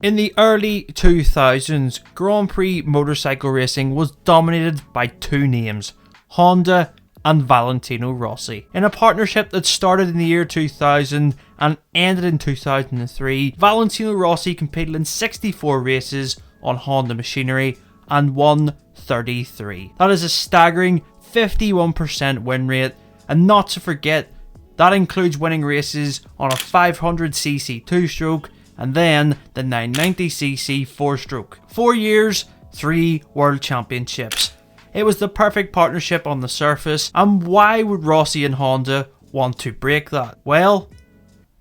In the early 2000s, Grand Prix motorcycle racing was dominated by two names, Honda and Valentino Rossi. In a partnership that started in the year 2000 and ended in 2003, Valentino Rossi competed in 64 races on Honda machinery and won 33. That is a staggering 51% win rate, and not to forget, that includes winning races on a 500cc 2-stroke and then the 990cc 4-stroke. 4 years, 3 world championships. It was the perfect partnership on the surface, and why would Rossi and Honda want to break that? Well,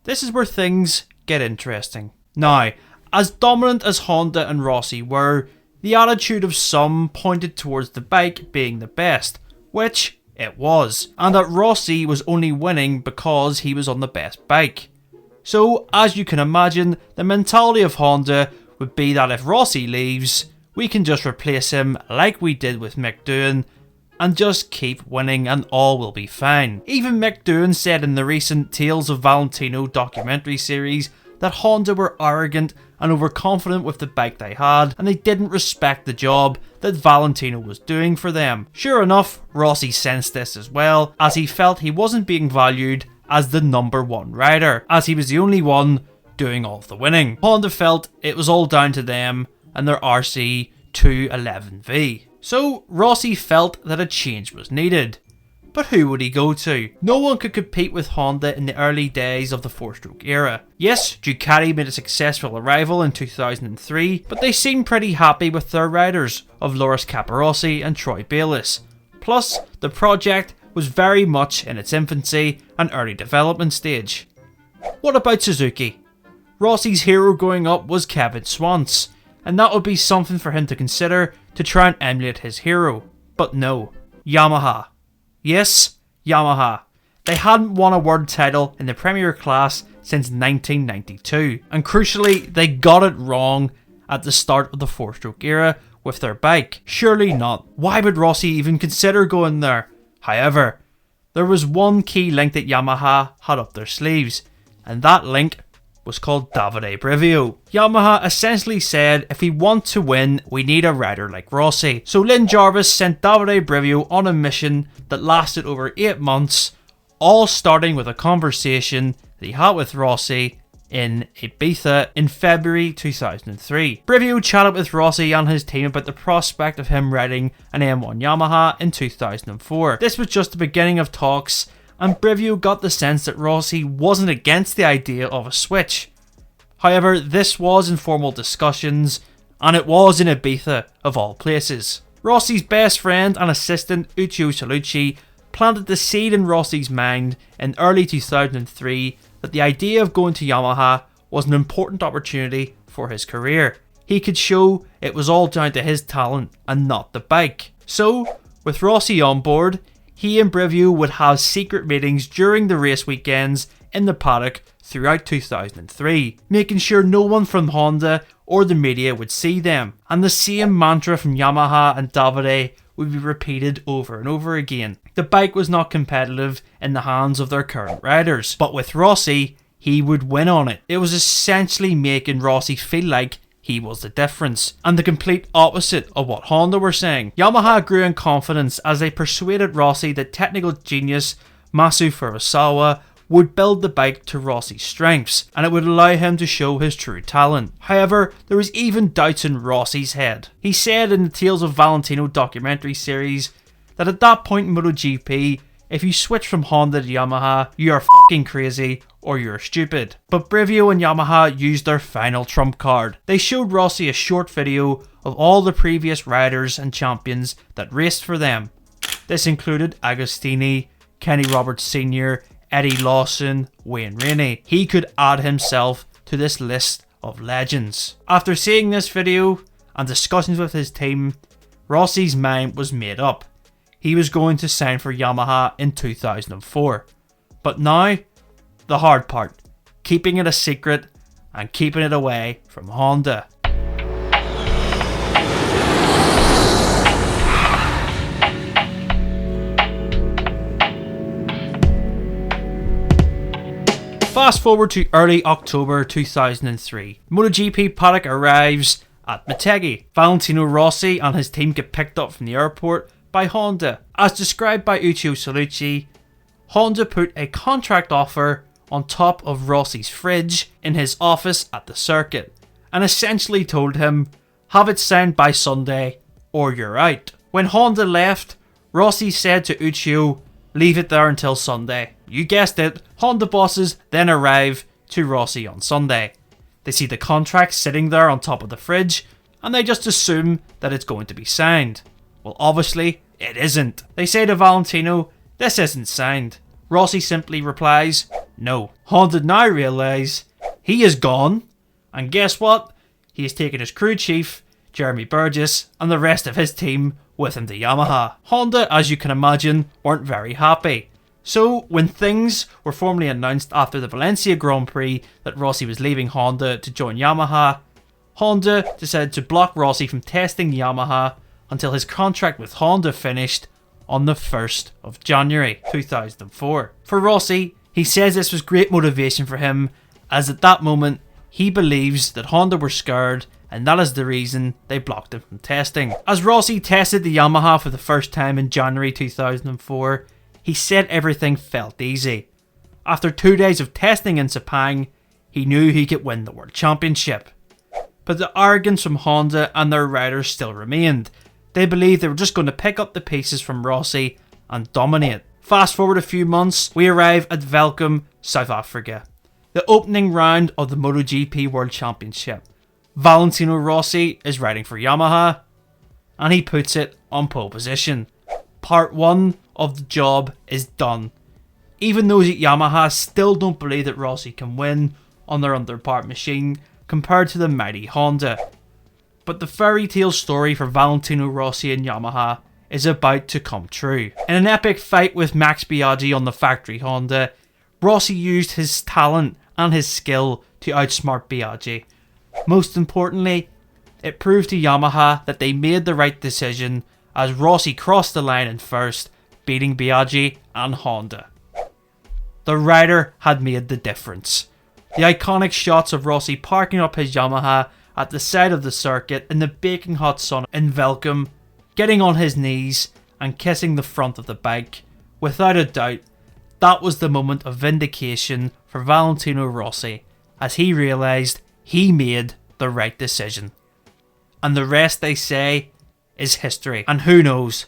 this is where things get interesting. Now, as dominant as Honda and Rossi were, the attitude of some pointed towards the bike being the best, which it was, and that Rossi was only winning because he was on the best bike. So, as you can imagine, the mentality of Honda would be that if Rossi leaves, we can just replace him like we did with Mick Doohan and just keep winning and all will be fine. Even Mick Doohan said in the recent Tales of Valentino documentary series that Honda were arrogant and overconfident with the bike they had, and they didn't respect the job that Valentino was doing for them. Sure enough, Rossi sensed this as well, as he felt he wasn't being valued as the number one rider, as he was the only one doing all of the winning. Honda felt it was all down to them and their RC 211V. So Rossi felt that a change was needed. But who would he go to? No one could compete with Honda in the early days of the 4-stroke era. Yes, Ducati made a successful arrival in 2003, but they seemed pretty happy with their riders of Loris Capirossi and Troy Bayliss. Plus, the project was very much in its infancy and early development stage. What about Suzuki? Rossi's hero growing up was Kevin Swantz, and that would be something for him to consider to try and emulate his hero. But no, Yamaha. Yes, Yamaha. They hadn't won a world title in the Premier class since 1992, and crucially, they got it wrong at the start of the 4-stroke era with their bike. Surely not. Why would Rossi even consider going there? However, there was one key link that Yamaha had up their sleeves, and that link was called Davide Brivio. Yamaha essentially said, if we want to win, we need a rider like Rossi. So Lynn Jarvis sent Davide Brivio on a mission that lasted over 8 months, all starting with a conversation that he had with Rossi in Ibiza in February 2003. Brivio chatted with Rossi and his team about the prospect of him riding an M1 Yamaha in 2004. This was just the beginning of talks, and Brivio got the sense that Rossi wasn't against the idea of a switch. However, this was informal discussions, and it was in Ibiza of all places. Rossi's best friend and assistant Uccio Salucci planted the seed in Rossi's mind in early 2003 that the idea of going to Yamaha was an important opportunity for his career. He could show it was all down to his talent and not the bike. So, with Rossi on board, he and Brivio would have secret meetings during the race weekends in the paddock throughout 2003, making sure no one from Honda or the media would see them. And the same mantra from Yamaha and Davide would be repeated over and over again. The bike was not competitive in the hands of their current riders, but with Rossi, he would win on it. It was essentially making Rossi feel like he was the difference, and the complete opposite of what Honda were saying. Yamaha grew in confidence as they persuaded Rossi that technical genius Masu Furusawa would build the bike to Rossi's strengths, and it would allow him to show his true talent. However, there was even doubts in Rossi's head. He said in the Tales of Valentino documentary series that at that point in MotoGP, if you switch from Honda to Yamaha, you are fucking crazy or you're stupid. But Brivio and Yamaha used their final trump card. They showed Rossi a short video of all the previous riders and champions that raced for them. This included Agostini, Kenny Roberts Sr., Eddie Lawson, Wayne Rainey. He could add himself to this list of legends. After seeing this video and discussions with his team, Rossi's mind was made up. He was going to sign for Yamaha in 2004. But now, the hard part, keeping it a secret and keeping it away from Honda. Fast forward to early October 2003. MotoGP paddock arrives at Motegi. Valentino Rossi and his team get picked up from the airport by Honda. As described by Uccio Solucci, Honda put a contract offer on top of Rossi's fridge in his office at the circuit and essentially told him, have it signed by Sunday or you're out. When Honda left, Rossi said to Uccio, leave it there until Sunday. You guessed it, Honda bosses then arrive to Rossi on Sunday. They see the contract sitting there on top of the fridge and they just assume that it's going to be signed. Well, obviously it isn't. They say to Valentino, this isn't signed. Rossi simply replies, no. Honda now realise he is gone, and guess what? He has taken his crew chief, Jeremy Burgess, and the rest of his team with him to Yamaha. Honda, as you can imagine, weren't very happy. So, when things were formally announced after the Valencia Grand Prix that Rossi was leaving Honda to join Yamaha, Honda decided to block Rossi from testing Yamaha until his contract with Honda finished on the 1st of January 2004. For Rossi, he says this was great motivation for him, as at that moment he believes that Honda were scared and that is the reason they blocked him from testing. As Rossi tested the Yamaha for the first time in January 2004, he said everything felt easy. After 2 days of testing in Sepang, he knew he could win the World Championship. But the arrogance from Honda and their riders still remained. They believed they were just going to pick up the pieces from Rossi and dominate. Fast forward a few months, we arrive at Welkom, South Africa. The opening round of the MotoGP World Championship. Valentino Rossi is riding for Yamaha and he puts it on pole position. Part 1 of the job is done. Even those at Yamaha still don't believe that Rossi can win on their underpart machine compared to the mighty Honda. But the fairy tale story for Valentino Rossi and Yamaha is about to come true. In an epic fight with Max Biaggi on the factory Honda, Rossi used his talent and his skill to outsmart Biaggi. Most importantly, it proved to Yamaha that they made the right decision as Rossi crossed the line in first, beating Biaggi and Honda. The rider had made the difference. The iconic shots of Rossi parking up his Yamaha at the side of the circuit in the baking hot sun in Welkom, getting on his knees and kissing the front of the bike, without a doubt, that was the moment of vindication for Valentino Rossi, as he realised he made the right decision. And the rest, they say, is history. And who knows,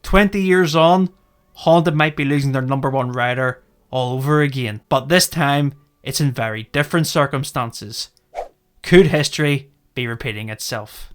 20 years on, Honda might be losing their number one rider all over again. But this time, it's in very different circumstances. Could history be repeating itself?